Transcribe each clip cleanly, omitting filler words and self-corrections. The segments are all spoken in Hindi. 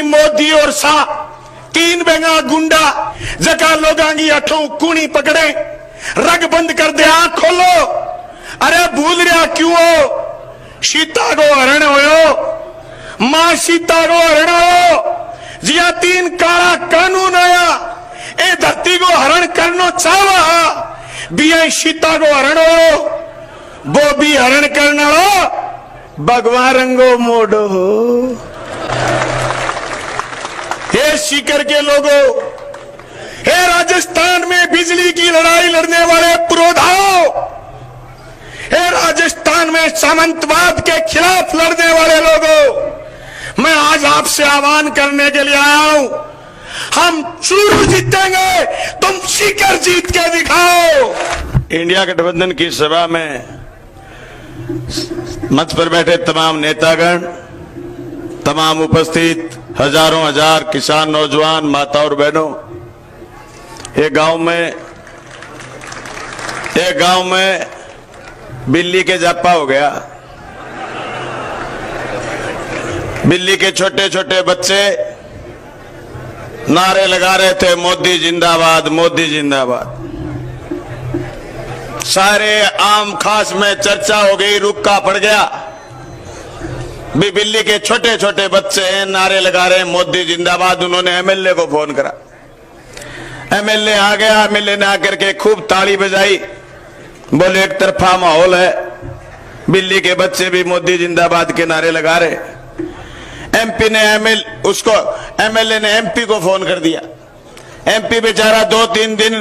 मोदी और शाह तीन बेंगा गुंडा जका लोगां की अठों कूणी पकड़े रग बंद कर दे आंख खोलो। अरे भूल रहा क्यों हो? सीता को हरण होयो, मां सीता को हरण होयो। जिया तीन काला कानून आया ए धरती को हरण करनो चाहवा बिया सीता को हरण हो, वो भी हरण करना हो भगवान रंगो मोडो हो। हे सीकर के लोगों, हे राजस्थान में बिजली की लड़ाई लड़ने वाले पुरोधाओं, हे राजस्थान में सामंतवाद के खिलाफ लड़ने वाले लोगों, मैं आज आपसे आह्वान करने के लिए आया हूं। हम चूरू जीतेंगे, तुम सीकर जीत के दिखाओ। इंडिया गठबंधन की सभा में मंच पर बैठे तमाम नेतागण, तमाम उपस्थित हजारों हजार किसान, नौजवान, माता और बहनों, एक गांव में बिल्ली के जापा हो गया। बिल्ली के छोटे छोटे बच्चे नारे लगा रहे थे, मोदी जिंदाबाद, मोदी जिंदाबाद। सारे आम खास में चर्चा हो गई, रुक्का पड़ गया। बिल्ली के छोटे छोटे बच्चे नारे लगा रहे हैं मोदी जिंदाबाद। उन्होंने एमएलए को फोन करा, एमएलए आ गया। एमएलए ने आकर के खूब ताली बजाई, बोले एक तरफा माहौल है, बिल्ली के बच्चे भी मोदी जिंदाबाद के नारे लगा रहे। एमपी ने एमएलए ने एमपी को फोन कर दिया। एमपी बेचारा 2-3 दिन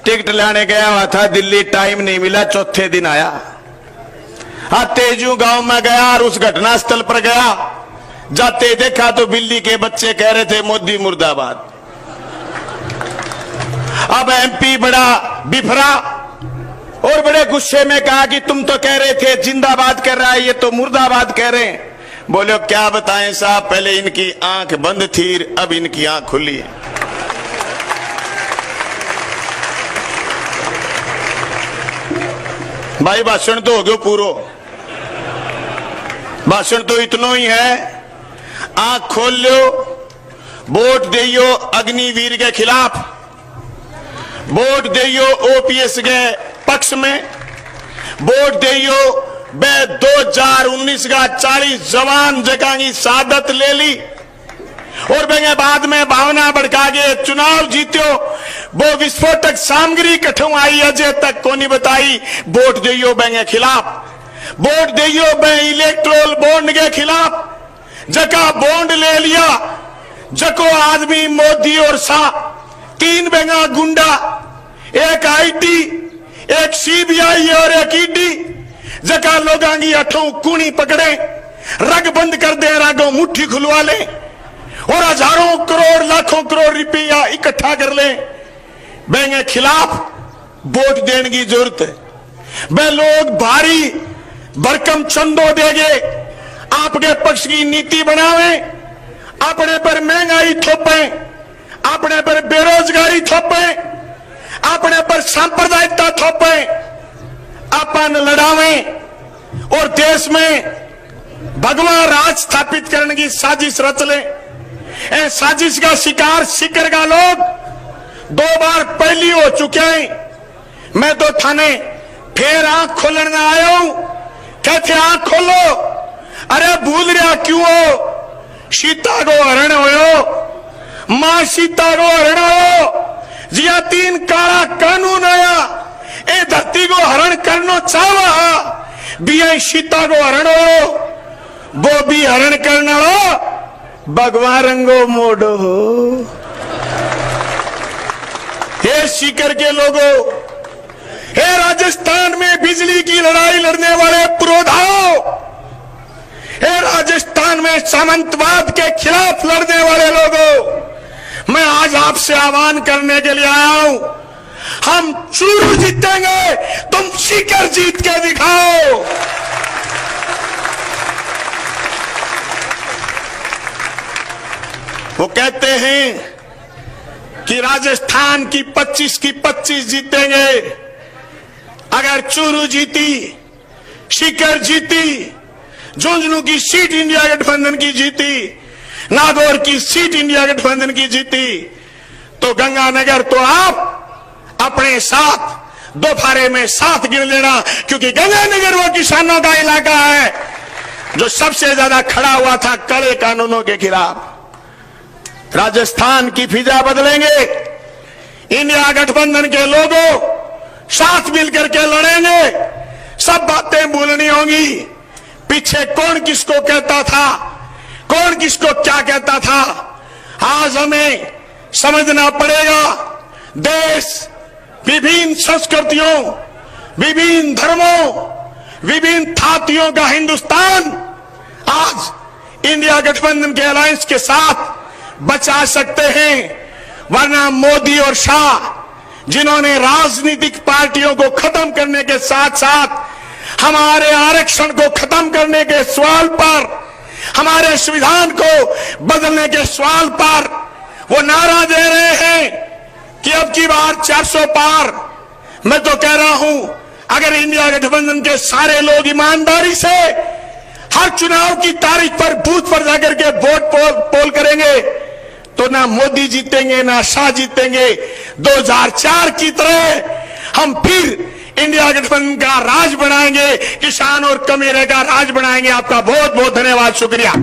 टिकट लाने गया हुआ था दिल्ली, टाइम नहीं मिला, चौथे दिन आया। तेजू गांव में गया और उस घटना स्थल पर गया। जाते देखा तो बिल्ली के बच्चे कह रहे थे मोदी मुर्दाबाद। अब एमपी बड़ा बिफरा और बड़े गुस्से में कहा कि तुम तो कह रहे थे जिंदाबाद कर रहा है, ये तो मुर्दाबाद कह रहे हैं। बोले क्या बताएं साहब, पहले इनकी आंख बंद थी, अब इनकी आंख खुली है। भाई भाषण तो हो गयो पूरो, भाषण तो इतना ही है। आंख खोल लो, वोट दियो अग्निवीर के खिलाफ, वोट दियो ओपीएस के पक्ष में, वोट दियो 2019 का 40 जवान जगह की शहादत ले ली और बाद में भावना भड़का के चुनाव जीत्यो। वो विस्फोटक सामग्री कठों आई अजय तक को नहीं बताई। वोट दियो बेंगे खिलाफ, वोट दियो बे इलेक्ट्रोल बॉन्ड के खिलाफ। जका बॉन्ड ले लिया, जको आदमी मोदी और शाह तीन बेंगा गुंडा, एक आईटी, एक सीबीआई और एक ईडी, जका लोगां की अठों कूणी पकड़े रग बंद कर दे, रागों मुट्ठी खुलवा ले और हजारों करोड़ लाखों करोड़ रुपया इकट्ठा कर ले। बेंगे खिलाफ वोट देने की जरूरत है। वे लोग भारी भरकम चंदो देंगे, आपके पक्ष की नीति बनावे, अपने पर महंगाई थोपे, अपने पर बेरोजगारी थोपे, अपने पर सांप्रदायिकता थोपे, अपन लड़ावे और देश में भगवान राज स्थापित करने की साजिश रच ले। साजिश का शिकार सीकर का लोग 2 बार पहली हो चुके हैं। मैं तो थाने फिर आंख खोलने आया हूं, कहते आंख खोलो। अरे भूल रहा क्यों हो? सीता को हरण होयो, मां सीता को हरण होयो। जिया तीन काला कानून आया ए धरती को हरण करनो चाहवा बिया सीता को हरण हो, वो भी हरण करना हो भगवान रंगो मोडो हो। हे सीकर के लोगों, हे राजस्थान में बिजली की लड़ाई लड़ने वाले पुरोधाओं, हे राजस्थान में सामंतवाद के खिलाफ लड़ने वाले लोगों, मैं आज आपसे आह्वान करने के लिए आया हूं। हम चूरू जीतेंगे, तुम सीकर जीत के दिखाओ। वो कहते हैं कि राजस्थान की 25 की 25 जीतेंगे। अगर चूरू जीती, सीकर जीती, झुंझुनू की सीट इंडिया गठबंधन की जीती, नागौर की सीट इंडिया गठबंधन की जीती, तो गंगानगर तो आप अपने साथ दोफारे में साथ गिन लेना, क्योंकि गंगानगर वो किसानों का इलाका है जो सबसे ज्यादा खड़ा हुआ था कड़े कानूनों के खिलाफ। राजस्थान की फिजा बदलेंगे, इंडिया गठबंधन के लोगों साथ मिलकर के लड़ेंगे, सब बातें भूलनी होंगी। पीछे कौन किसको कहता था, कौन किसको क्या कहता था, आज हमें समझना पड़ेगा। देश विभिन्न संस्कृतियों, विभिन्न धर्मों, विभिन्न थातियों का हिंदुस्तान आज इंडिया गठबंधन के अलायंस के साथ बचा सकते हैं, वरना मोदी और शाह जिन्होंने राजनीतिक पार्टियों को खत्म करने के साथ साथ हमारे आरक्षण को खत्म करने के सवाल पर, हमारे संविधान को बदलने के सवाल पर वो नारा दे रहे हैं कि अब की बार 400 पार। मैं तो कह रहा हूं, अगर इंडिया गठबंधन के सारे लोग ईमानदारी से हर चुनाव की तारीख पर बूथ पर जाकर के वोट पोल करेंगे तो ना मोदी जीतेंगे ना शाह जीतेंगे। 2004 की तरह हम फिर इंडिया गठबंधन का राज बनाएंगे, किसान और कमीरे का राज बनाएंगे। आपका बहुत बहुत धन्यवाद, शुक्रिया।